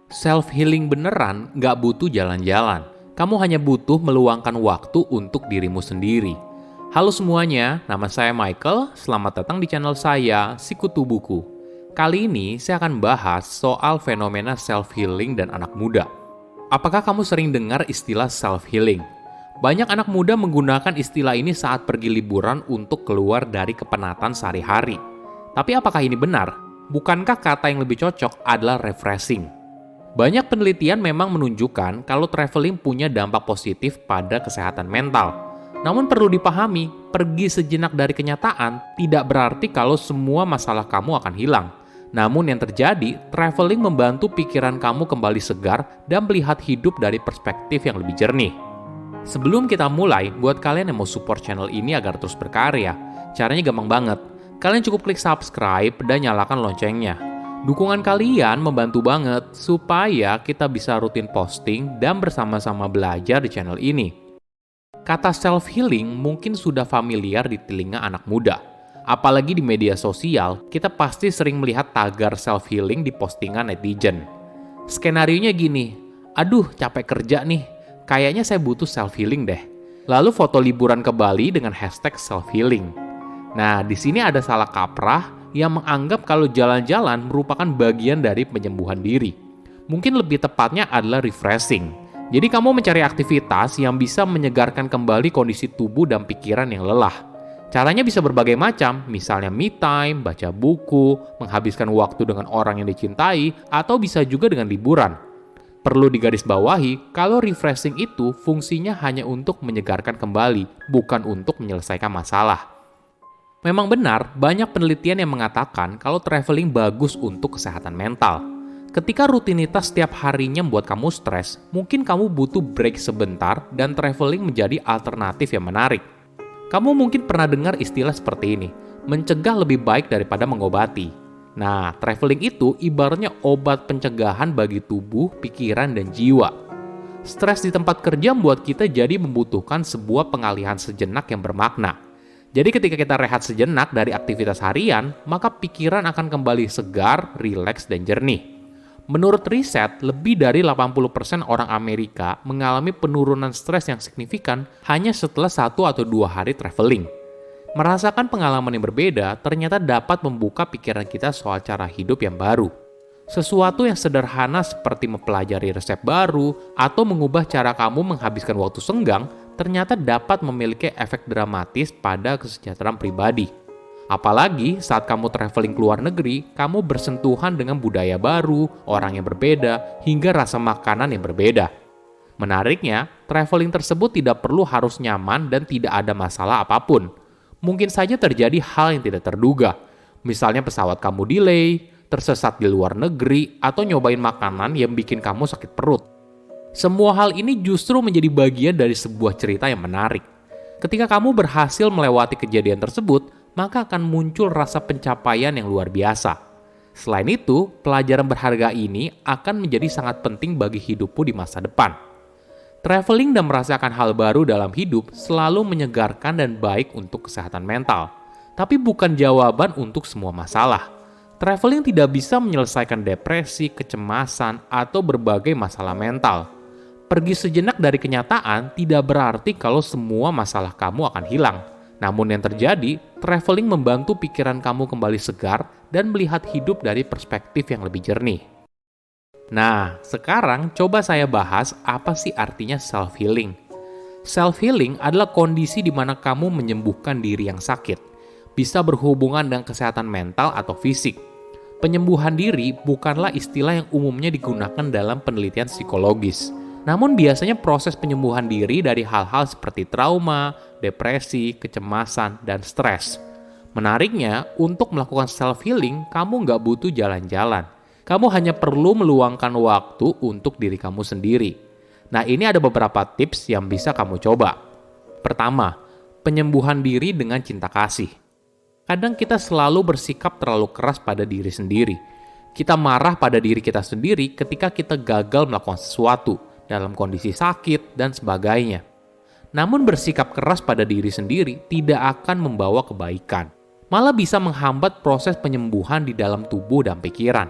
Self-healing beneran nggak butuh jalan-jalan. Kamu hanya butuh meluangkan waktu untuk dirimu sendiri. Halo semuanya, nama saya Michael. Selamat datang di channel saya, Sikutu Buku. Kali ini saya akan bahas soal fenomena self-healing dan anak muda. Apakah kamu sering dengar istilah self-healing? Banyak anak muda menggunakan istilah ini saat pergi liburan untuk keluar dari kepenatan sehari-hari. Tapi apakah ini benar? Bukankah kata yang lebih cocok adalah refreshing? Banyak penelitian memang menunjukkan kalau traveling punya dampak positif pada kesehatan mental. Namun perlu dipahami, pergi sejenak dari kenyataan tidak berarti kalau semua masalah kamu akan hilang. Namun yang terjadi, traveling membantu pikiran kamu kembali segar dan melihat hidup dari perspektif yang lebih jernih. Sebelum kita mulai, buat kalian yang mau support channel ini agar terus berkarya, caranya gampang banget. Kalian cukup klik subscribe dan nyalakan loncengnya. Dukungan kalian membantu banget supaya kita bisa rutin posting dan bersama-sama belajar di channel ini. Kata self-healing mungkin sudah familiar di telinga anak muda. Apalagi di media sosial, kita pasti sering melihat tagar self-healing di postingan netizen. Skenarionya gini, aduh capek kerja nih, kayaknya saya butuh self-healing deh. Lalu foto liburan ke Bali dengan hashtag self-healing. Nah, di sini ada salah kaprah yang menganggap kalau jalan-jalan merupakan bagian dari penyembuhan diri. Mungkin lebih tepatnya adalah refreshing. Jadi kamu mencari aktivitas yang bisa menyegarkan kembali kondisi tubuh dan pikiran yang lelah. Caranya bisa berbagai macam, misalnya me time, baca buku, menghabiskan waktu dengan orang yang dicintai, atau bisa juga dengan liburan. Perlu digarisbawahi, kalau refreshing itu fungsinya hanya untuk menyegarkan kembali, bukan untuk menyelesaikan masalah. Memang benar, banyak penelitian yang mengatakan kalau traveling bagus untuk kesehatan mental. Ketika rutinitas setiap harinya membuat kamu stres, mungkin kamu butuh break sebentar dan traveling menjadi alternatif yang menarik. Kamu mungkin pernah dengar istilah seperti ini, mencegah lebih baik daripada mengobati. Nah, traveling itu ibaratnya obat pencegahan bagi tubuh, pikiran, dan jiwa. Stres di tempat kerja membuat kita jadi membutuhkan sebuah pengalihan sejenak yang bermakna. Jadi ketika kita rehat sejenak dari aktivitas harian, maka pikiran akan kembali segar, rileks, dan jernih. Menurut riset, lebih dari 80% orang Amerika mengalami penurunan stres yang signifikan hanya setelah 1 atau 2 hari traveling. Merasakan pengalaman yang berbeda ternyata dapat membuka pikiran kita soal cara hidup yang baru. Sesuatu yang sederhana seperti mempelajari resep baru atau mengubah cara kamu menghabiskan waktu senggang ternyata dapat memiliki efek dramatis pada kesejahteraan pribadi. Apalagi saat kamu traveling ke luar negeri, kamu bersentuhan dengan budaya baru, orang yang berbeda, hingga rasa makanan yang berbeda. Menariknya, traveling tersebut tidak perlu harus nyaman dan tidak ada masalah apapun. Mungkin saja terjadi hal yang tidak terduga. Misalnya pesawat kamu delay, tersesat di luar negeri, atau nyobain makanan yang bikin kamu sakit perut. Semua hal ini justru menjadi bagian dari sebuah cerita yang menarik. Ketika kamu berhasil melewati kejadian tersebut, maka akan muncul rasa pencapaian yang luar biasa. Selain itu, pelajaran berharga ini akan menjadi sangat penting bagi hidupmu di masa depan. Traveling dan merasakan hal baru dalam hidup selalu menyegarkan dan baik untuk kesehatan mental. Tapi bukan jawaban untuk semua masalah. Traveling tidak bisa menyelesaikan depresi, kecemasan, atau berbagai masalah mental. Pergi sejenak dari kenyataan tidak berarti kalau semua masalah kamu akan hilang. Namun yang terjadi, traveling membantu pikiran kamu kembali segar dan melihat hidup dari perspektif yang lebih jernih. Nah, sekarang coba saya bahas apa sih artinya self-healing. Self-healing adalah kondisi di mana kamu menyembuhkan diri yang sakit. Bisa berhubungan dengan kesehatan mental atau fisik. Penyembuhan diri bukanlah istilah yang umumnya digunakan dalam penelitian psikologis. Namun biasanya proses penyembuhan diri dari hal-hal seperti trauma, depresi, kecemasan, dan stres. Menariknya, untuk melakukan self-healing, kamu nggak butuh jalan-jalan. Kamu hanya perlu meluangkan waktu untuk diri kamu sendiri. Nah, ini ada beberapa tips yang bisa kamu coba. Pertama, penyembuhan diri dengan cinta kasih. Kadang kita selalu bersikap terlalu keras pada diri sendiri. Kita marah pada diri kita sendiri ketika kita gagal melakukan sesuatu, dalam kondisi sakit, dan sebagainya. Namun bersikap keras pada diri sendiri tidak akan membawa kebaikan. Malah bisa menghambat proses penyembuhan di dalam tubuh dan pikiran.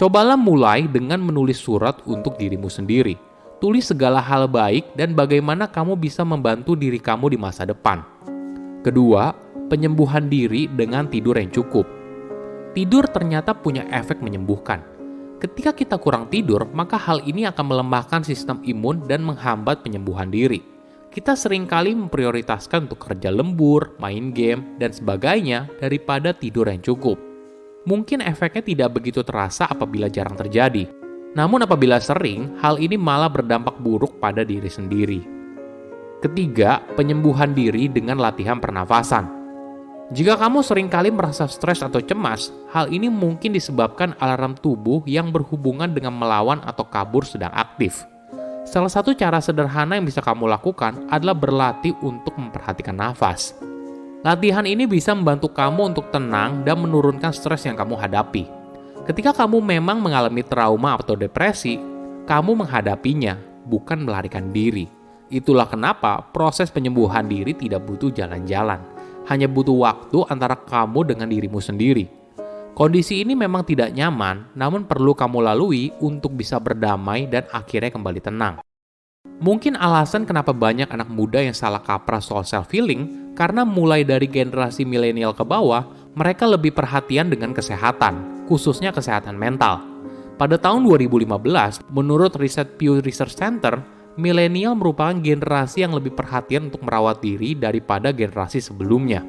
Cobalah mulai dengan menulis surat untuk dirimu sendiri. Tulis segala hal baik dan bagaimana kamu bisa membantu diri kamu di masa depan. Kedua, penyembuhan diri dengan tidur yang cukup. Tidur ternyata punya efek menyembuhkan. Ketika kita kurang tidur, maka hal ini akan melemahkan sistem imun dan menghambat penyembuhan diri. Kita seringkali memprioritaskan untuk kerja lembur, main game, dan sebagainya daripada tidur yang cukup. Mungkin efeknya tidak begitu terasa apabila jarang terjadi. Namun apabila sering, hal ini malah berdampak buruk pada diri sendiri. Ketiga, penyembuhan diri dengan latihan pernafasan. Jika kamu seringkali merasa stres atau cemas, hal ini mungkin disebabkan alarm tubuh yang berhubungan dengan melawan atau kabur sedang aktif. Salah satu cara sederhana yang bisa kamu lakukan adalah berlatih untuk memperhatikan nafas. Latihan ini bisa membantu kamu untuk tenang dan menurunkan stres yang kamu hadapi. Ketika kamu memang mengalami trauma atau depresi, kamu menghadapinya, bukan melarikan diri. Itulah kenapa proses penyembuhan diri tidak butuh jalan-jalan. Hanya butuh waktu antara kamu dengan dirimu sendiri. Kondisi ini memang tidak nyaman, namun perlu kamu lalui untuk bisa berdamai dan akhirnya kembali tenang. Mungkin alasan kenapa banyak anak muda yang salah kaprah soal self-healing, karena mulai dari generasi milenial ke bawah, mereka lebih perhatian dengan kesehatan, khususnya kesehatan mental. Pada tahun 2015, menurut riset Pew Research Center, milenial merupakan generasi yang lebih perhatian untuk merawat diri daripada generasi sebelumnya.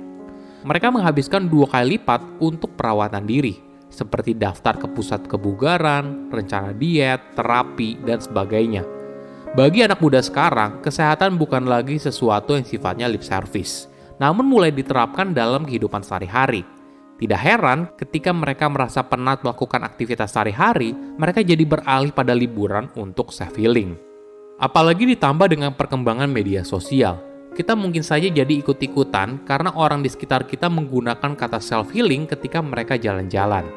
Mereka menghabiskan 2 kali lipat untuk perawatan diri, seperti daftar ke pusat kebugaran, rencana diet, terapi, dan sebagainya. Bagi anak muda sekarang, kesehatan bukan lagi sesuatu yang sifatnya lip service, namun mulai diterapkan dalam kehidupan sehari-hari. Tidak heran ketika mereka merasa penat melakukan aktivitas sehari-hari, mereka jadi beralih pada liburan untuk self-healing. Apalagi ditambah dengan perkembangan media sosial, kita mungkin saja jadi ikut-ikutan karena orang di sekitar kita menggunakan kata self-healing ketika mereka jalan-jalan.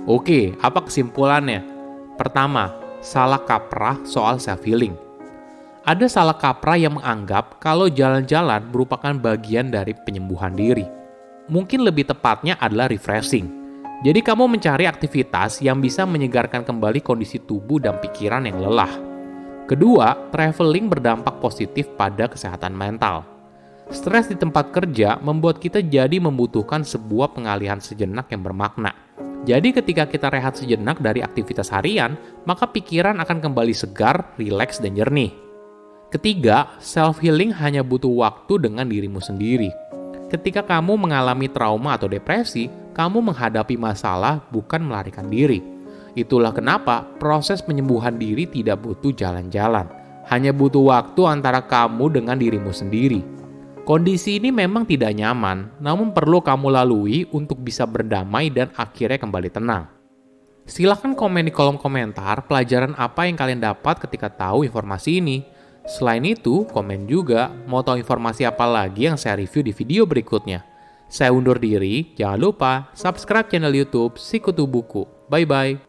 Oke, apa kesimpulannya? Pertama, salah kaprah soal self-healing. Ada salah kaprah yang menganggap kalau jalan-jalan merupakan bagian dari penyembuhan diri. Mungkin lebih tepatnya adalah refreshing. Jadi kamu mencari aktivitas yang bisa menyegarkan kembali kondisi tubuh dan pikiran yang lelah. Kedua, traveling berdampak positif pada kesehatan mental. Stres di tempat kerja membuat kita jadi membutuhkan sebuah pengalihan sejenak yang bermakna. Jadi ketika kita rehat sejenak dari aktivitas harian, maka pikiran akan kembali segar, rileks, dan jernih. Ketiga, self-healing hanya butuh waktu dengan dirimu sendiri. Ketika kamu mengalami trauma atau depresi, kamu menghadapi masalah bukan melarikan diri. Itulah kenapa proses penyembuhan diri tidak butuh jalan-jalan. Hanya butuh waktu antara kamu dengan dirimu sendiri. Kondisi ini memang tidak nyaman, namun perlu kamu lalui untuk bisa berdamai dan akhirnya kembali tenang. Silahkan komen di kolom komentar pelajaran apa yang kalian dapat ketika tahu informasi ini. Selain itu, komen juga mau tahu informasi apa lagi yang saya review di video berikutnya. Saya undur diri, jangan lupa subscribe channel YouTube Sikutu Buku. Bye-bye.